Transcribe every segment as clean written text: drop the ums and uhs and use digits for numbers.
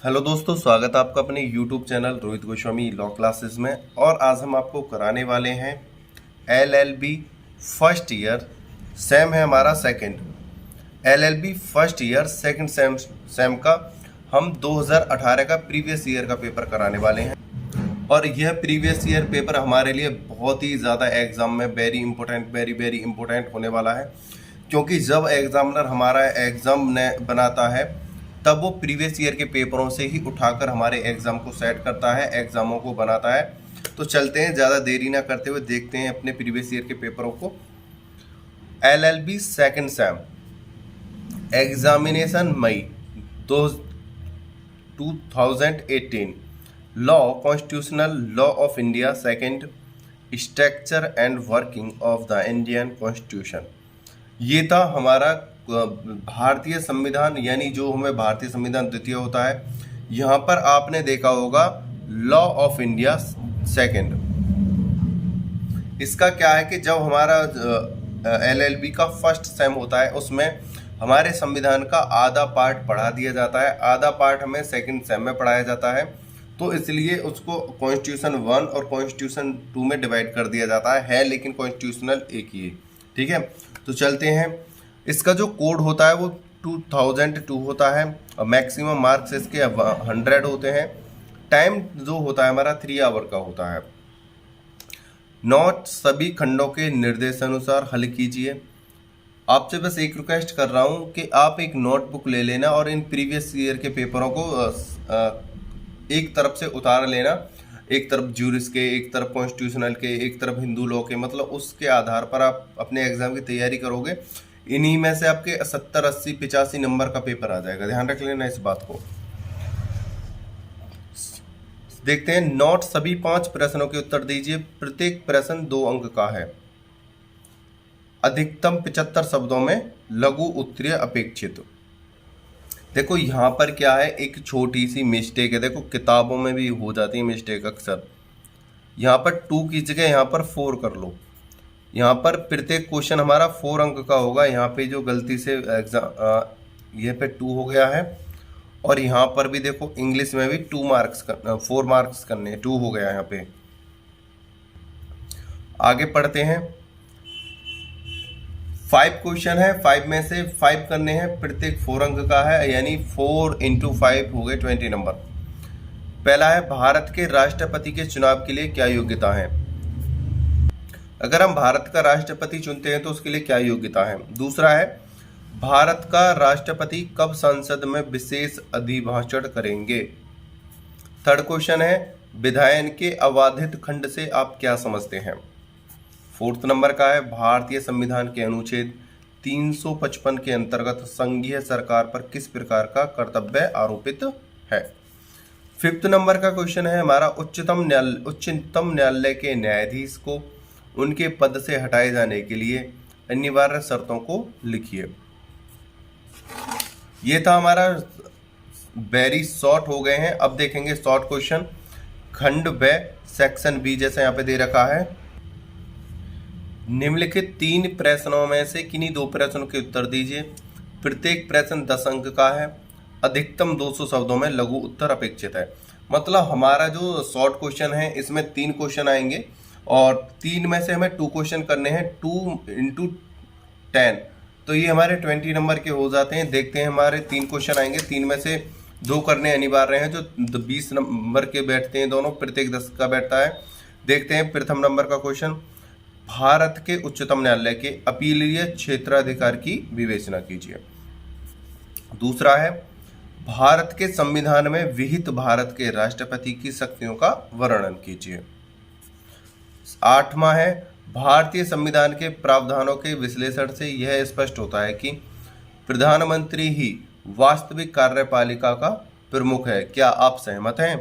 Hello दोस्तों, स्वागत है आपका अपने YouTube channel Rohit Goswami law classes में। और आज हम आपको कराने वाले हैं LLB फर्स्ट ईयर। सेम है हमारा second. LLB first year second same का हम 2018 का प्रीवियस ईयर का पेपर कराने वाले हैं। और यह प्रीवियस ईयर पेपर हमारे लिए बहुत ही ज़्यादा एग्ज़ाम में वेरी इंपॉर्टेंट होने वाला है, क्योंकि जब एग्ज़ामिनर हमारा एग्ज़ाम बनाता है तब वो प्रीवियस ईयर के पेपरों से ही उठाकर हमारे एग्ज़ाम को सेट करता है, एग्ज़ामों को बनाता है। तो चलते हैं, ज़्यादा देरी ना करते हुए देखते हैं अपने प्रीवियस ईयर के पेपरों को। LLB second sem examination May 2018, law constitutional law of India second, structure and working of the Indian constitution. ये था हमारा भारतीय संविधान, यानी जो हमें भारतीय संविधान द्वितीय होता है। यहाँ पर आपने देखा होगा लॉ ऑफ इंडिया सेकंड। इसका क्या है कि जब हमारा LLB का फर्स्ट सेम होता है उसमें हमारे संविधान का आधा पार्ट पढ़ा दिया जाता है, आधा पार्ट हमें सेकंड सेम में पढ़ाया जाता है। तो इसलिए उसको कॉन्स्टिट्यूशन 1 और कॉन्स्टिट्यूशन 2 में डिवाइड कर दिया जाता है लेकिन कॉन्स्टिट्यूशनल एक ही है। ठीक है, तो चलते हैं। इसका जो कोड होता है वो 2002 होता है और मैक्सिमम मार्क्स इसके 100 होते हैं। टाइम जो होता है हमारा 3 आवर का होता है। नोट सभी खंडों के निर्देशानुसार हल कीजिए। आपसे बस एक रिक्वेस्ट कर रहा हूँ कि आप एक नोटबुक ले लेना और इन प्रीवियस ईयर के पेपरों को एक तरफ से उतार लेना, एक तरफ ज्यूरिस के, एक तरफ कॉन्स्टिट्यूशनल के, एक तरफ हिंदू लॉ के। मतलब उसके आधार पर आप अपने एग्जाम की तैयारी करोगे, इन्हीं में से आपके 70, 80, 85 नंबर का पेपर आ जाएगा। ध्यान रख लेना इस बात को। देखते हैं, नोट सभी 5 प्रश्नों के उत्तर दीजिए। प्रत्येक प्रश्न 2 अंक का है। अधिकतम 75 शब्दों में लघु उत्तरीय अपेक्षित। देखो यहाँ पर क्या है, एक छोटी सी मिस्टेक है। देखो किताबों में भी हो जाती है मिस्टेक अक्सर। यहाँ पर 2 की जगह यहाँ पर 4 कर लो। यहाँ पर प्रत्येक क्वेश्चन हमारा 4 अंक का होगा। यहाँ पे जो गलती से ये पे 2 हो गया है। और यहाँ पर भी देखो इंग्लिश में भी 4 मार्क्स करने हैं, 2 हो गया यहाँ पे। आगे पढ़ते हैं। 5 क्वेश्चन है, 5 में से 5 करने हैं, प्रत्येक 4 अंक का है, यानी 4 × 5 हो गए 20 नंबर। पहला है, भारत के राष्ट्रपति के चुनाव के लिए क्या योग्यता है। अगर हम भारत का राष्ट्रपति चुनते हैं तो उसके लिए क्या योग्यता है। दूसरा है, भारत का राष्ट्रपति कब संसद में विशेष अभिभाषण करेंगे। थर्ड क्वेश्चन है, विधायन के अबाधित खंड से आप क्या समझते हैं। फोर्थ नंबर का है, भारतीय संविधान के अनुच्छेद 355 के अंतर्गत संघीय सरकार पर किस प्रकार का कर्तव्य आरोपित है। फिफ्थ नंबर का क्वेश्चन है हमारा, उच्चतम न्यायालय के न्यायाधीश को उनके पद से हटाए जाने के लिए अनिवार्य शर्तों को लिखिए। ये था हमारा वेरी शॉर्ट हो गए हैं। अब देखेंगे शॉर्ट क्वेश्चन। खंड व सेक्शन बी जैसे यहाँ पे दे रखा है। निम्नलिखित 3 प्रश्नों में से किन्हीं 2 प्रश्नों के उत्तर दीजिए। प्रत्येक प्रश्न 10 अंक का है। अधिकतम 200 शब्दों में लघु उत्तर अपेक्षित है। मतलब हमारा जो शॉर्ट क्वेश्चन है इसमें 3 क्वेश्चन आएंगे और 3 में से हमें 2 क्वेश्चन करने हैं। 2 × 10 तो ये हमारे 20 नंबर के हो जाते हैं। देखते हैं, हमारे 3 क्वेश्चन आएंगे, 3 में से 2 करने अनिवार्य हैं, जो 20 नंबर के बैठते हैं दोनों, प्रत्येक 10 का बैठता है। देखते हैं प्रथम नंबर का क्वेश्चन, भारत के उच्चतम न्यायालय के अपीलीय क्षेत्राधिकार की विवेचना कीजिए। दूसरा है, भारत के संविधान में विहित भारत के राष्ट्रपति की शक्तियों का वर्णन कीजिए। 8वां है, भारतीय संविधान के प्रावधानों के विश्लेषण से यह स्पष्ट होता है कि प्रधानमंत्री ही वास्तविक कार्यपालिका का प्रमुख है। क्या आप सहमत हैं।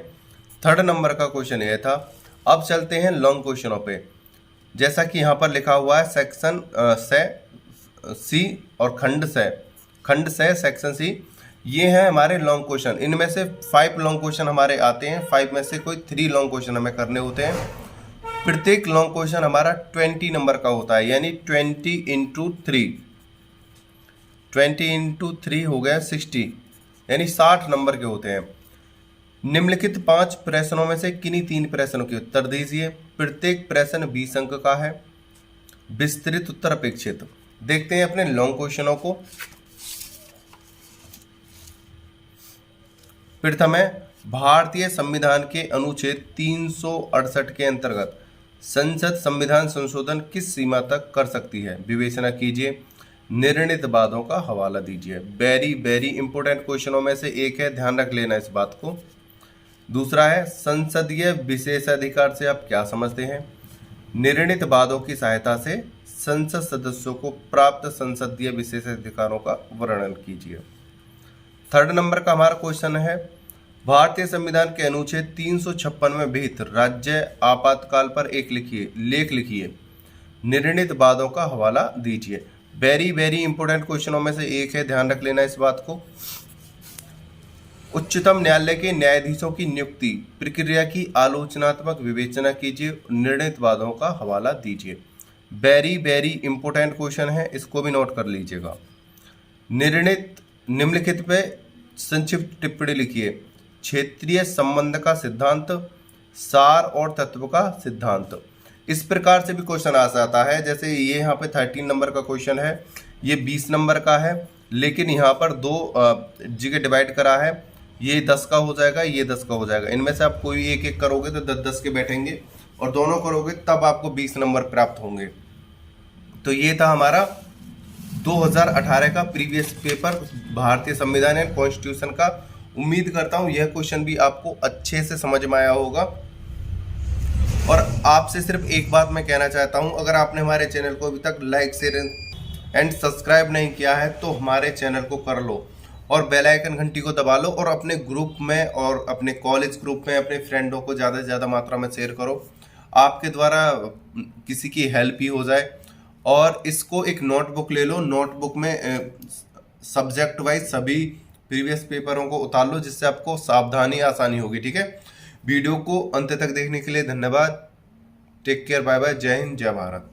थर्ड नंबर का क्वेश्चन यह था। अब चलते हैं लॉन्ग क्वेश्चनों पे। जैसा कि यहाँ पर लिखा हुआ है, सेक्शन सी और खंड से सेक्शन सी, ये है हमारे लॉन्ग क्वेश्चन। इनमें से 5 लॉन्ग क्वेश्चन हमारे आते हैं। 5 में से कोई 3 लॉन्ग क्वेश्चन हमें करने होते हैं। प्रत्येक लॉन्ग क्वेश्चन हमारा 20 नंबर का होता है, यानी 20 × 3 20 × 3 हो गया 60, यानी 60 नंबर के होते हैं। निम्नलिखित 5 प्रश्नों में से किन्हीं 3 प्रश्नों के उत्तर दीजिए। प्रत्येक प्रश्न 20 अंक का है। विस्तृत उत्तर अपेक्षित। देखते हैं अपने लॉन्ग क्वेश्चनों को। प्रथम है, भारतीय संविधान के अनुच्छेद 368 के अंतर्गत संसद संविधान संशोधन किस सीमा तक कर सकती है? विवेचना कीजिए। निर्णीत वादों का हवाला दीजिए। वेरी वेरी इंपॉर्टेंट क्वेश्चनों में से एक है, ध्यान रख लेना इस बात को। दूसरा है, संसदीय विशेषाधिकार से आप क्या समझते हैं? निर्णीत वादों की सहायता से संसद सदस्यों को प्राप्त संसदीय विशेषाधिकारों का वर्णन कीजिए। थर्ड नंबर का हमारा क्वेश्चन है, भारतीय संविधान के अनुच्छेद 356 में विहित राज्य आपातकाल पर एक लेख लिखिए। निर्णीत वादों का हवाला दीजिए। वेरी वेरी इंपॉर्टेंट क्वेश्चनों में से एक है, ध्यान रख लेना इस बात को। उच्चतम न्यायालय के न्यायाधीशों की नियुक्ति प्रक्रिया की आलोचनात्मक विवेचना कीजिए। निर्णीत वादों का हवाला दीजिए। वेरी वेरी इंपॉर्टेंट क्वेश्चन है, इसको भी नोट कर लीजिएगा। निम्नलिखित पे संक्षिप्त टिप्पणी लिखिए। क्षेत्रीय संबंध का सिद्धांत, सार और तत्व का सिद्धांत। इस प्रकार से भी क्वेश्चन आ जाता है। जैसे ये यहाँ पे 13 नंबर का क्वेश्चन है, ये 20 नंबर का है, लेकिन यहाँ पर 2 जगह डिवाइड करा है। ये 10 का हो जाएगा, ये 10 का हो जाएगा। इनमें से आप कोई एक एक करोगे तो 10-10 के बैठेंगे, और दोनों करोगे तब आपको 20 नंबर प्राप्त होंगे। तो ये था हमारा 2018 का प्रीवियस पेपर भारतीय संविधान एंड कॉन्स्टिट्यूशन का। उम्मीद करता हूँ यह क्वेश्चन भी आपको अच्छे से समझ में आया होगा। और आपसे सिर्फ एक बात मैं कहना चाहता हूँ, अगर आपने हमारे चैनल को अभी तक लाइक शेयर एंड सब्सक्राइब नहीं किया है तो हमारे चैनल को कर लो और बेल आइकन घंटी को दबा लो, और अपने ग्रुप में और अपने कॉलेज ग्रुप में अपने फ्रेंडों को ज़्यादा से ज़्यादा मात्रा में शेयर करो। आपके द्वारा किसी की हेल्प ही हो जाए। और इसको एक नोटबुक ले लो, नोटबुक में सब्जेक्ट वाइज सभी प्रीवियस पेपरों को उतार लो, जिससे आपको सावधानी आसानी होगी। ठीक है, वीडियो को अंत तक देखने के लिए धन्यवाद। टेक केयर, बाय बाय, जय हिंद, जय भारत।